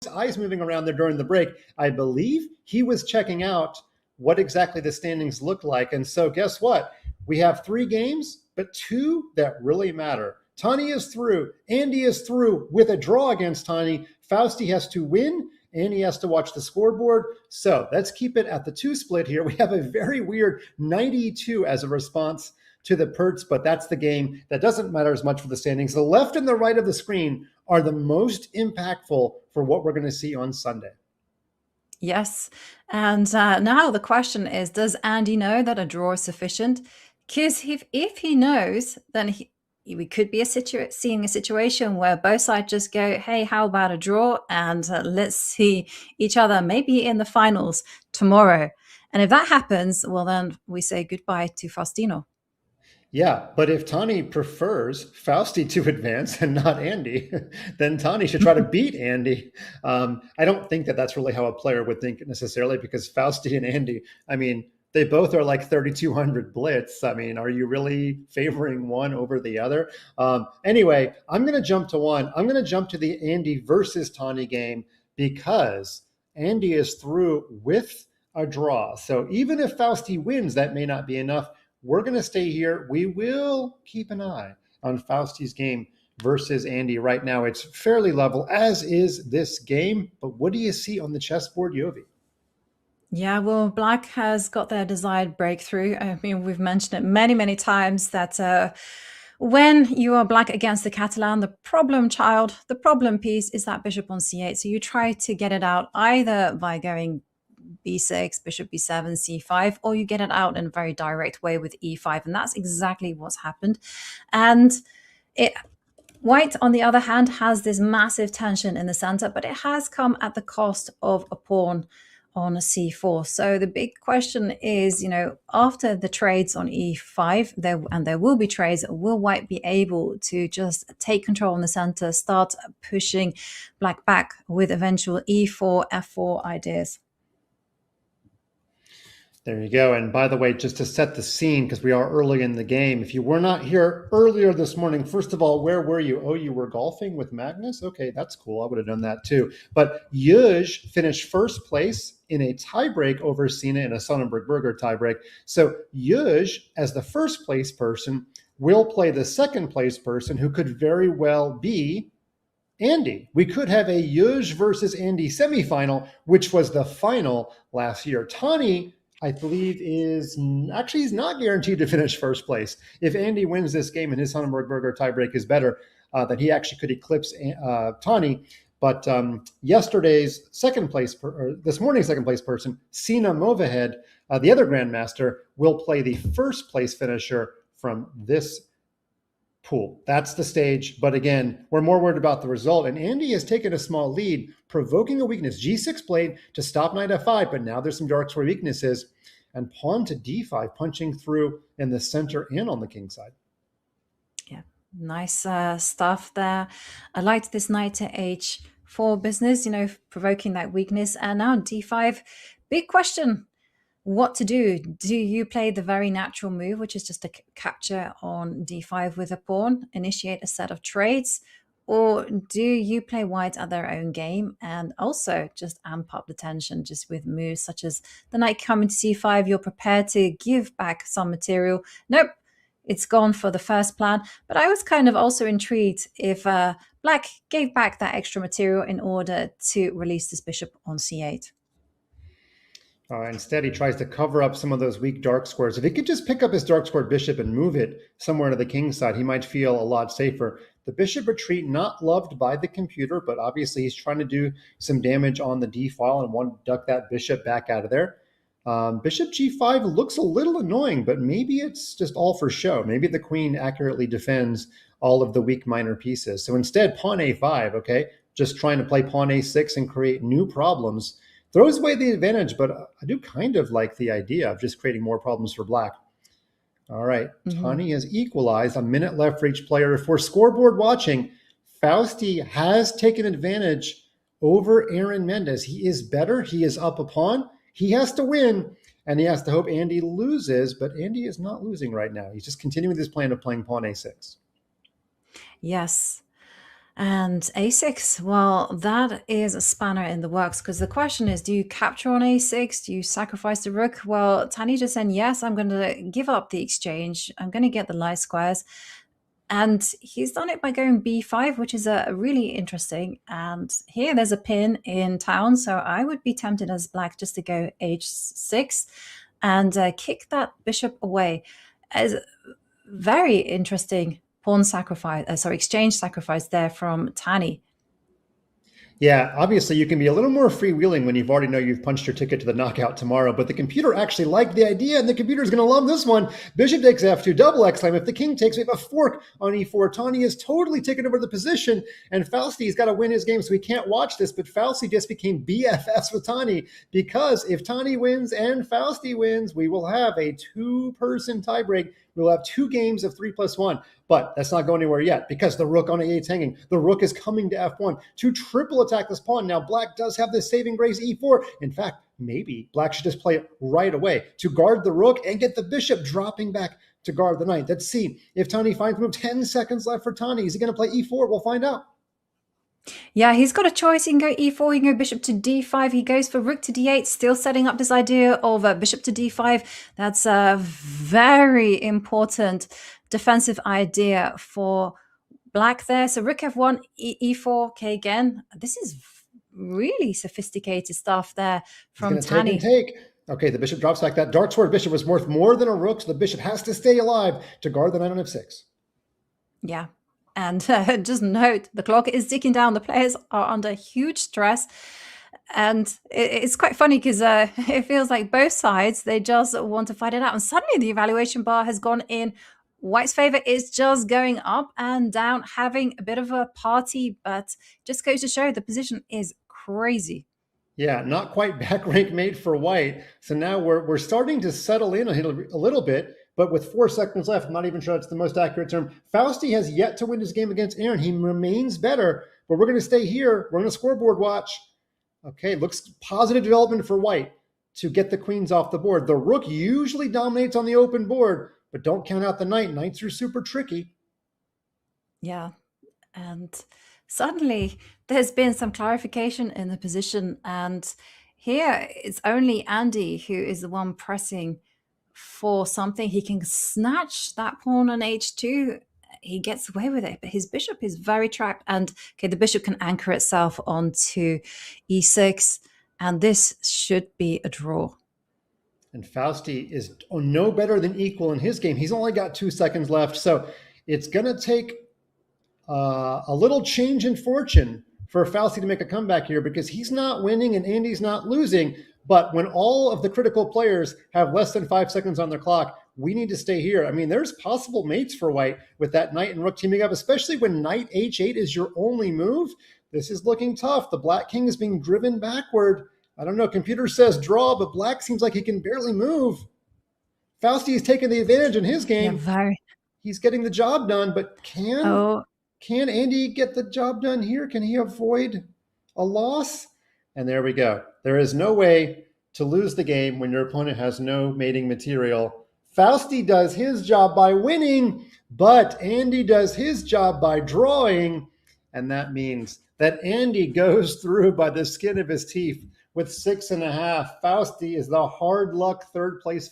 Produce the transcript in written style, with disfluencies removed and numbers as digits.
eyes moving around there during the break. I believe he was checking out what exactly the standings look like. And so guess what? We have 3 games, but 2 that really matter. Tani is through. Andy is through with a draw against Tani. Fausti has to win, and he has to watch the scoreboard. So let's keep it at the 2 split here. We have a very weird 92 as a response to the Perts, but that's the game. That doesn't matter as much for the standings. The left and the right of the screen are the most impactful for what we're going to see on Sunday. Yes. And now the question is, does Andy know that a draw is sufficient? Because if he knows, then we could be seeing a situation where both sides just go, hey, how about a draw? And let's see each other maybe in the finals tomorrow. And if that happens, well, then we say goodbye to Faustino. Yeah, but if Tani prefers Fausti to advance and not Andy, then Tani should try to beat Andy. I don't think that that's really how a player would think necessarily, because Fausti and Andy, I mean, they both are like 3,200 blitz. I mean, are you really favoring one over the other? Anyway, I'm going to jump to one. I'm going to jump to the Andy versus Tani game because Andy is through with a draw. So even if Fausti wins, that may not be enough. We're going to stay here. We will keep an eye on Fausti's game versus Andy. Right now, it's fairly level, as is this game. But what do you see on the chessboard, Yovi? Yeah, well, Black has got their desired breakthrough. I mean, we've mentioned it many, many times that when you are Black against the Catalan, the problem child, the problem piece is that bishop on c8. So you try to get it out either by going b6, bishop b7, c5, or you get it out in a very direct way with e5. And that's exactly what's happened. And White, on the other hand, has this massive tension in the center, but it has come at the cost of a pawn on a c4. So the big question is, after the trades on e5, there will be trades, will White be able to just take control in the center, start pushing Black back with eventual e4, f4 ideas? There you go. And by the way, just to set the scene, because we are early in the game, if you were not here earlier this morning, first of all, where were you? Oh, you were golfing with Magnus? Okay, that's cool. I would have done that too. But Yuj finished first place in a tiebreak over Sina in a Sonnenberg-Berger tiebreak. So Yuj, as the first place person, will play the second place person, who could very well be Andy. We could have a Yuj versus Andy semifinal, which was the final last year. Tani, I believe, he's not guaranteed to finish first place. If Andy wins this game and his Sonnenberg-Berger tiebreak is better, then he actually could eclipse Tani. But yesterday's this morning's second place person, Sina Movahed, the other grandmaster, will play the first place finisher from this pool. That's the stage. But again, we're more worried about the result. And Andy has taken a small lead, provoking a weakness. G6 played to stop knight f5, but now there's some dark square weaknesses. And pawn to d5, punching through in the center and on the king side. Yeah, nice stuff there. I liked this knight to h4 business, provoking that weakness. And now d5, big question. What to do? Do you play the very natural move, which is just a capture on d5 with a pawn, initiate a set of trades? Or do you play White at their own game and also just amp up the tension just with moves such as the knight coming to c5? You're prepared to give back some material. Nope, it's gone for the first plan. But I was kind of also intrigued if Black gave back that extra material in order to release this bishop on c8. Instead, he tries to cover up some of those weak dark squares. If he could just pick up his dark squared bishop and move it somewhere to the king's side, he might feel a lot safer. The bishop retreat, not loved by the computer, but obviously he's trying to do some damage on the d file and want to duck that bishop back out of there. Bishop g5 looks a little annoying, but maybe it's just all for show. Maybe the queen accurately defends all of the weak minor pieces. So instead, pawn a5, okay? Just trying to play pawn a6 and create new problems. Throws away the advantage, but I do kind of like the idea of just creating more problems for Black. All right, Tani has equalized. A minute left for each player. If we're scoreboard watching, Fausti has taken advantage over Aaron Mendez. He is better. He is up a pawn. He has to win, and he has to hope Andy loses, but Andy is not losing right now. He's just continuing this plan of playing pawn a6. Yes. And a6, well, that is a spanner in the works because the question is, do you capture on a6? Do you sacrifice the rook? Well, Tani just said, yes, I'm going to give up the exchange. I'm going to get the light squares. And he's done it by going b5, which is a really interesting. And here there's a pin in town, so I would be tempted as black just to go h6 and kick that bishop away. As very interesting pawn sacrifice, exchange sacrifice there from Tani. Yeah, obviously you can be a little more freewheeling when you've already know you've punched your ticket to the knockout tomorrow, but the computer actually liked the idea, and the computer's going to love this one. Bishop takes f2, double exclame. If the king takes, we have a fork on e4. Tani has totally taken over the position, and Fausti's got to win his game, so we can't watch this, but Fausti just became BFFs with Tani, because if Tani wins and Fausti wins, we will have a two-person tiebreak. We'll have 2 games of 3+1. But that's not going anywhere yet because the rook on a8 is hanging. The rook is coming to f1 to triple attack this pawn. Now, black does have this saving grace e4. In fact, maybe black should just play it right away to guard the rook and get the bishop dropping back to guard the knight. Let's see if Tani finds move. 10 seconds left for Tani. Is he going to play e4? We'll find out. Yeah, he's got a choice. He can go e4, he can go bishop to d5. He goes for rook to d8, still setting up this idea of bishop to d5. That's a very important defensive idea for black there. So rook f1, e4, okay, again. This is really sophisticated stuff there from Tani. Take. Okay, the bishop drops back. That dark sword bishop was worth more than a rook, so the bishop has to stay alive to guard the knight on f6. Yeah. And just note, the clock is ticking down. The players are under huge stress. And it's quite funny because it feels like both sides, they just want to fight it out. And suddenly the evaluation bar has gone in White's favor. Is just going up and down, having a bit of a party, but just goes to show the position is crazy. Yeah, not quite back rank mate for White. So now we're starting to settle in a little bit, but with 4 seconds left, I'm not even sure it's the most accurate term. Fausti has yet to win his game against Aaron. He remains better, but we're going to stay here. We're going to scoreboard watch. Okay, looks positive development for White to get the queens off the board. The rook usually dominates on the open board, but don't count out the knight. Knights are super tricky. Yeah, and suddenly there's been some clarification in the position, and here it's only Andy who is the one pressing for something. He can snatch that pawn on h2. He gets away with it, but his bishop is very trapped, and okay, the bishop can anchor itself onto e6, and this should be a draw. And Fausti is no better than equal in his game. He's only got 2 seconds left, so it's going to take a little change in fortune for Fausti to make a comeback here, because he's not winning and Andy's not losing. But when all of the critical players have less than 5 seconds on their clock, we need to stay here. I mean, there's possible mates for White with that knight and rook teaming up, especially when knight h8 is your only move. This is looking tough. The black king is being driven backward. I don't know. Computer says draw, but black seems like he can barely move. Fausti is taking the advantage in his game. Yeah, he's getting the job done, but can Andy get the job done here? Can he avoid a loss? And there we go. There is no way to lose the game when your opponent has no mating material. Fausti does his job by winning, but Andy does his job by drawing. And that means that Andy goes through by the skin of his teeth with 6.5. Fausti is the hard luck third place.